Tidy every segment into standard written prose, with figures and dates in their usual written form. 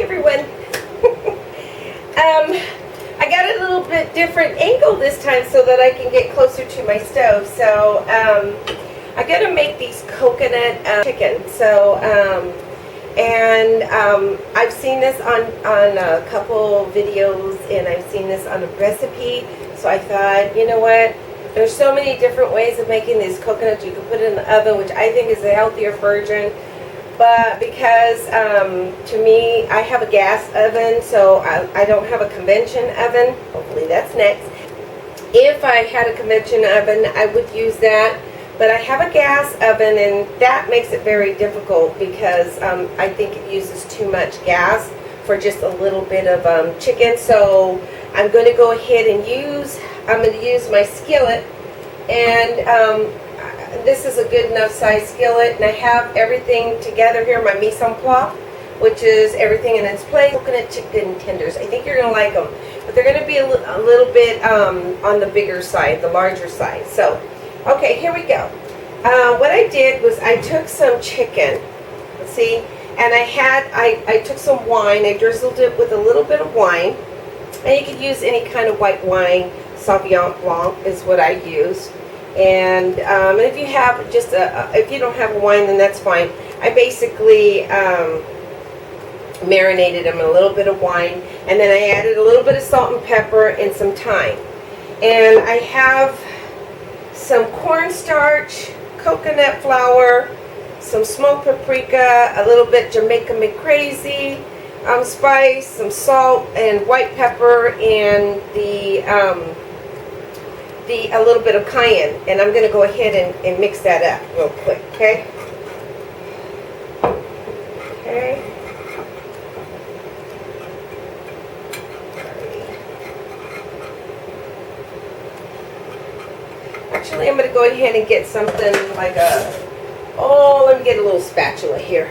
everyone. I got a little bit different angle this time so that I can get closer to my stove. So I got to make these coconut chicken. So I've seen this on a couple videos, and I've seen this on a recipe. So I thought, you know what? There's so many different ways of making these coconuts. You can put it in the oven, which I think is a healthier version. But because, to me, I have a gas oven, so I don't have a convention oven. Hopefully that's next. If I had a convention oven, I would use that. But I have a gas oven, and that makes it very difficult because I think it uses too much gas for just a little bit of chicken. So I'm going to go ahead and use my skillet, and this is a good enough size skillet, and I have everything together here, my mise en place, which is everything in its place. Coconut chicken tenders. I think you're going to like them, but they're going to be a little bit on the bigger side, the larger side. So, okay, here we go. What I did was I took some chicken, see, and I took some wine. I drizzled it with a little bit of wine, and you could use any kind of white wine. Sauvignon Blanc is what I use. And if you have if you don't have wine, then that's fine. I basically marinated them in a little bit of wine, and then I added a little bit of salt and pepper and some thyme. And I have some cornstarch, coconut flour, some smoked paprika, a little bit Jamaican McCrazy, spice, some salt and white pepper, and a little bit of cayenne, and I'm going to go ahead and mix that up real quick, okay? Okay. Actually, I'm going to go ahead and get something like let me get a little spatula here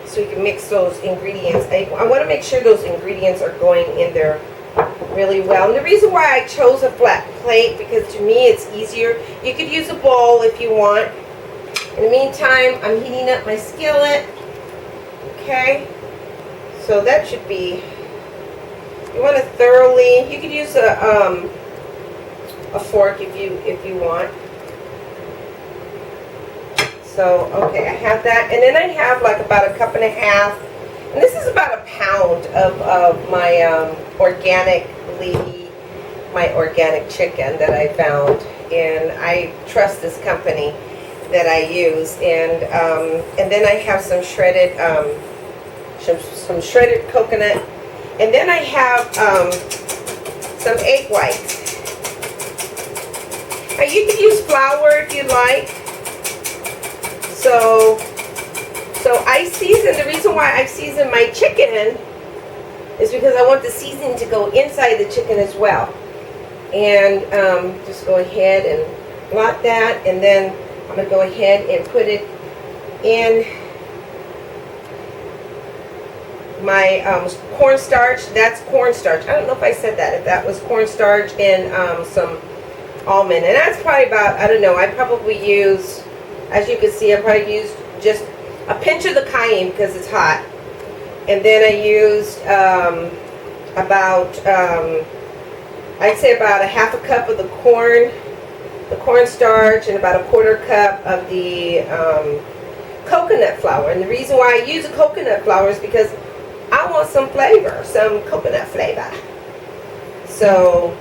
so you can mix those ingredients. I want to make sure those ingredients are going in there really well. And the reason why I chose a flat plate, because to me it's easier. You could use a bowl if you want. In the meantime, I'm heating up my skillet. Okay, so that should be, you want to thoroughly, you could use a fork if you want. So okay, I have that, and then I have like about 1.5 cups. And this is about 1 pound of my organic chicken that I found, and I trust this company that I use. And then I have some shredded coconut, and then I have some egg whites. Now you could use flour if you like. So I season, the reason why I season my chicken is because I want the seasoning to go inside the chicken as well. And just go ahead and blot that, and then I'm going to go ahead and put it in my cornstarch. That's cornstarch. I don't know if I said that, if that was cornstarch and some almond. And that's probably about, I don't know, I probably use, as you can see, I probably used just a pinch of the cayenne because it's hot, and then I used I'd say about 1/2 cup of the cornstarch, and about 1/4 cup of the coconut flour. And the reason why I use the coconut flour is because I want some flavor, some coconut flavor. So,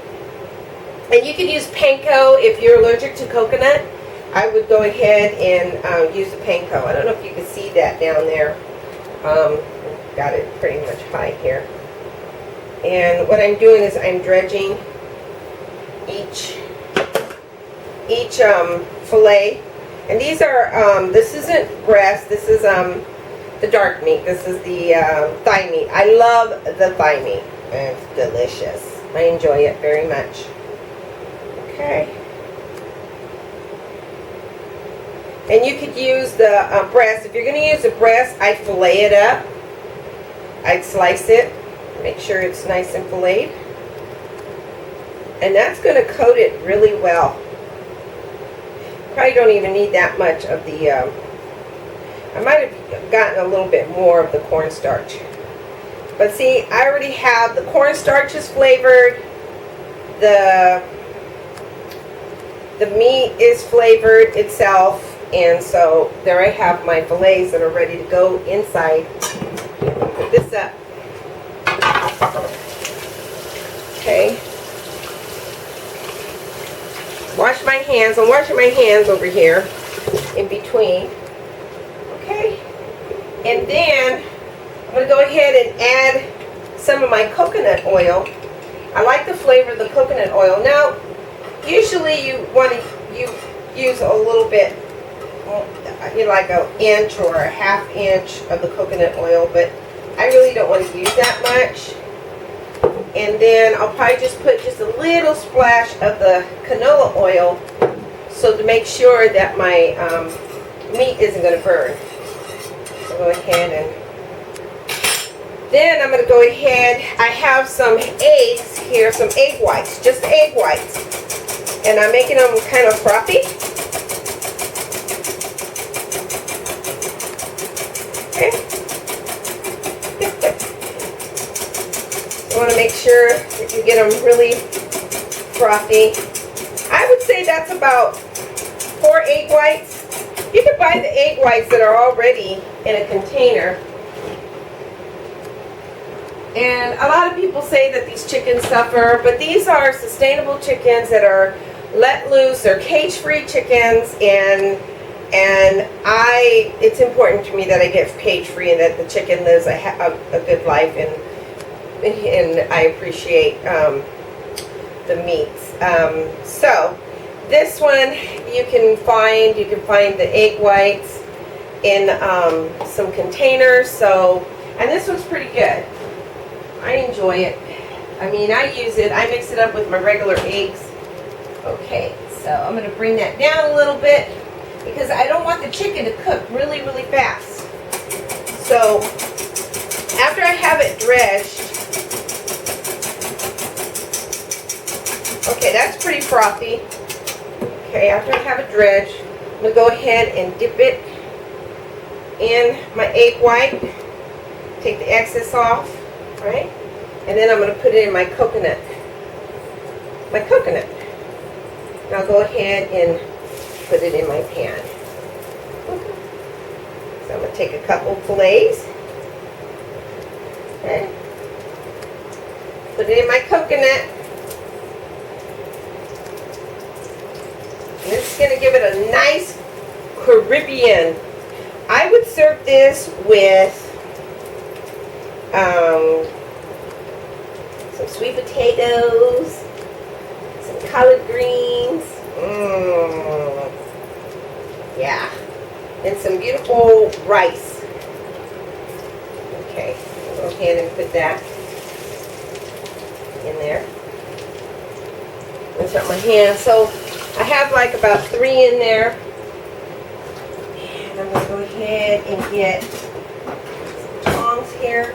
and you can use panko if you're allergic to coconut. I would go ahead and use the panko. I don't know if you can see that down there. Got it pretty much high here. And what I'm doing is I'm dredging each fillet. And these are, this isn't breast, this is the dark meat. This is the thigh meat. I love the thigh meat. It's delicious. I enjoy it very much. Okay. And you could use the breast. If you're going to use the breast, I'd fillet it up. I'd slice it. Make sure it's nice and filleted. And that's going to coat it really well. Probably don't even need that much of the, I might have gotten a little bit more of the cornstarch. But see, I already have the cornstarch is flavored, the meat is flavored itself, and so there I have my fillets that are ready to go inside. Put this up. Okay. Wash my hands. I'm washing my hands over here in between. Okay. And then I'm going to go ahead and add some of my coconut oil. I like the flavor of the coconut oil. Now, usually you want to use a little bit, like an inch or a half inch of the coconut oil, but I really don't want to use that much. And then I'll probably just put just a little splash of the canola oil, so to make sure that my meat isn't going to burn. So go ahead and then I'm going to go ahead. I have some eggs here, some egg whites, just egg whites, and I'm making them kind of frothy. Okay. You want to make sure that you get them really frothy. I would say that's about 4 egg whites. You can buy the egg whites that are already in a container. And a lot of people say that these chickens suffer, but these are sustainable chickens that are let loose. They're cage-free chickens, and it's important to me that I get cage-free and that the chicken lives a good life, and I appreciate the meats. So this one you can find the egg whites in some containers. So, and this one's pretty good. I enjoy it. I mean, I use it. I mix it up with my regular eggs. Okay, so I'm going to bring that down a little bit because I don't want the chicken to cook really, really fast. So after I have it dredged, okay, that's pretty frothy. Okay, after I have it dredged, I'm going to go ahead and dip it in my egg white. Take the excess off. Right? And then I'm going to put it in my coconut. Now go ahead and put it in my pan. So I'm going to take a couple fillets. Okay. Put it in my coconut. And this is going to give it a nice Caribbean. I would serve this with some sweet potatoes, some collard greens, yeah, and some beautiful rice. Okay, I'll go ahead and put that in there. Rinse out my hands. So I have like about 3 in there, and I'm going to go ahead and get some tongs here.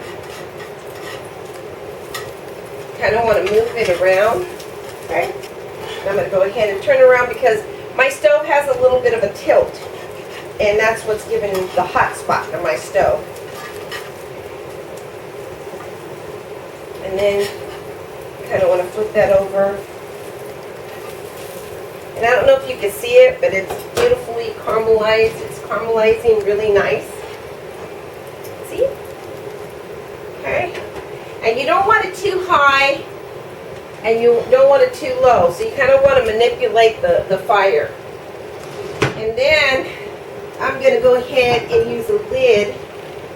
Kind of want to move it around. Okay, and I'm going to go ahead and turn it around because my stove has a little bit of a tilt, and that's what's giving the hot spot on my stove. And then kind of want to flip that over. And I don't know if you can see it, but it's beautifully caramelized. It's caramelizing really nice. See? Okay. And you don't want it too high, and you don't want it too low. So you kind of want to manipulate the fire. And then I'm going to go ahead and use a lid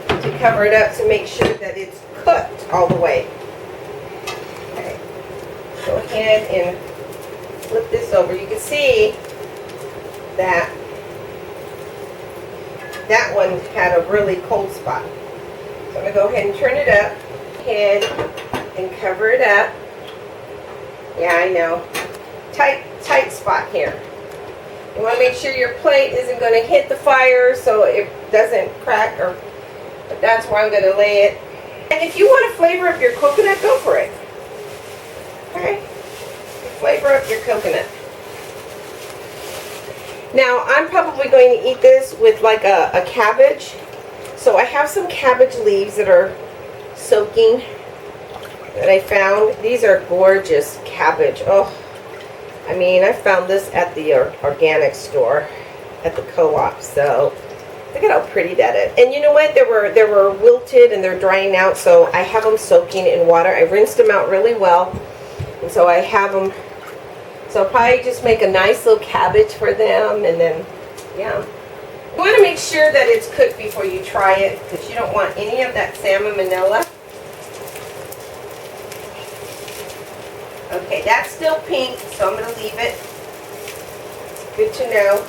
to cover it up to make sure that it's cooked all the way. Okay. Go ahead and flip this over. You can see that that one had a really cold spot. So I'm going to go ahead and turn it up. And cover it up. Yeah, I know. Tight spot here. You want to make sure your plate isn't going to hit the fire so it doesn't crack, but that's where I'm going to lay it. And if you want to flavor up your coconut, go for it. Okay? Flavor up your coconut. Now, I'm probably going to eat this with like a cabbage. So I have some cabbage leaves that are soaking that I found. These are gorgeous cabbage. Oh, I mean, I found this at the organic store at the co-op. So look at how pretty that is. And you know what? They were wilted and they're drying out. So I have them soaking in water. I rinsed them out really well, and so I have them. So I'll probably just make a nice little cabbage for them, and then yeah. You want to make sure that it's cooked before you try it, because you don't want any of that salmon manila. Okay, that's still pink, so I'm going to leave it. Good to know.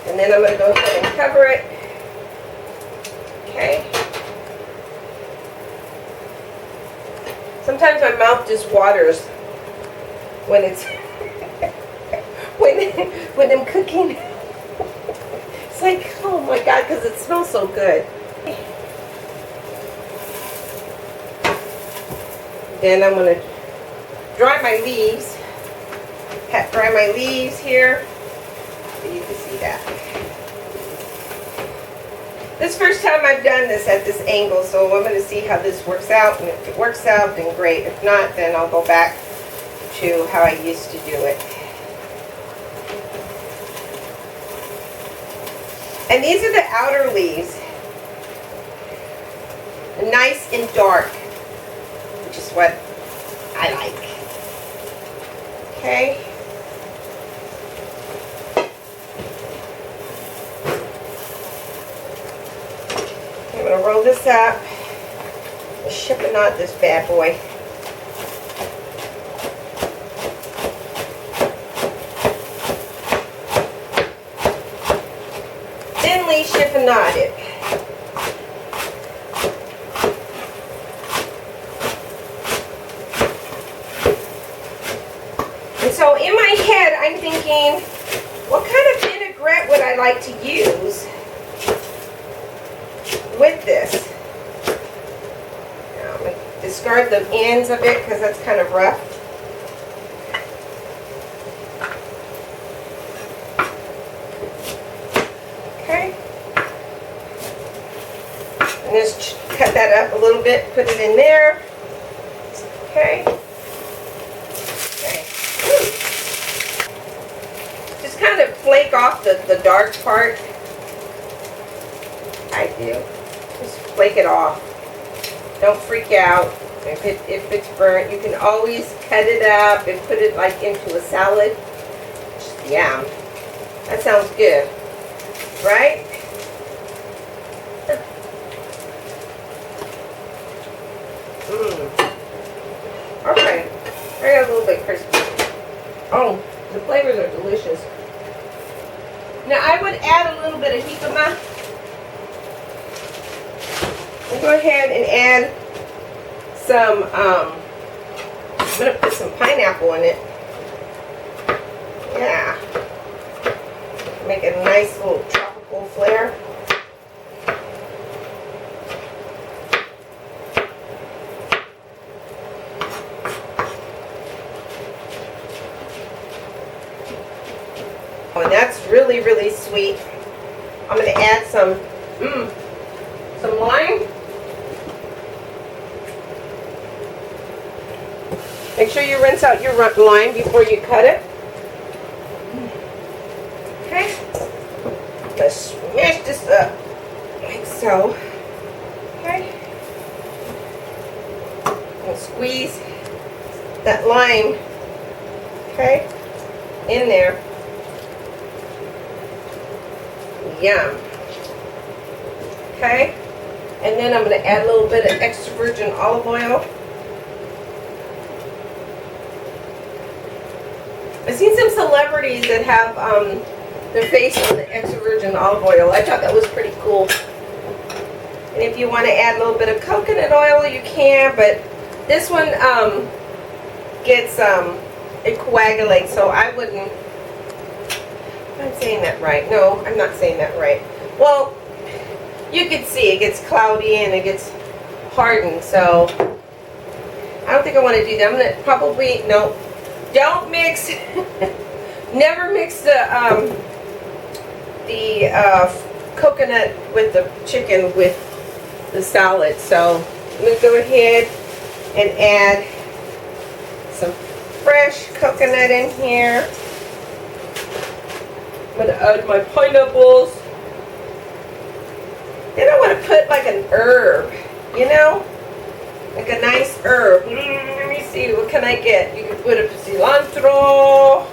And then I'm going to go ahead and cover it. Okay. Sometimes my mouth just waters when it's when I'm cooking. It's like, oh my God, because it smells so good. Then I'm going to dry my leaves. Dry my leaves here, so you can see that. This is the first time I've done this at this angle, so I'm going to see how this works out. And if it works out, then great. If not, then I'll go back to how I used to do it. And these are the outer leaves. Nice and dark, which is what I like. Okay. I'm going to roll this up. Ship it out this bad boy. Thinly chiffonade it. And so in my head, I'm thinking, what kind of vinaigrette would I like to use with this? Now, I'm going to discard the ends of it because that's kind of rough. Okay. And just cut that up a little bit, put it in there. Okay. Okay. Just kind of flake off the dark part. I do. Just flake it off. Don't freak out if it's burnt. You can always cut it up and put it like into a salad. Yeah, that sounds good, right? Okay, I got a little bit crispy. Oh, the flavors are delicious. Now I would add a little bit of jicama. We'll go ahead and add some, I'm going to put some pineapple in it. Yeah. Make a nice little tropical flair. Oh, and that's really, really sweet. I'm going to add some lime. Make sure you rinse out your lime before you cut it. Okay. Let's smash this up like so. Okay. And squeeze that lime, okay, in there. Yum. Okay. And then I'm going to add a little bit of extra virgin olive oil. I've seen some celebrities that have their face on the extra virgin olive oil. I thought that was pretty cool. And if you want to add a little bit of coconut oil, you can, but this one gets, it coagulates, so I wouldn't, I'm saying that right. No, I'm not saying that right. Well, you can see it gets cloudy and it gets hardened, so I don't think I want to do that. I'm going to probably, no, don't mix, never mix the coconut with the chicken with the salad. So I'm going to go ahead and add some fresh coconut in here. I'm going to add my pineapples. Then I want to put like an herb, you know? Like a nice herb. Let me see, what can I get? You can put a cilantro.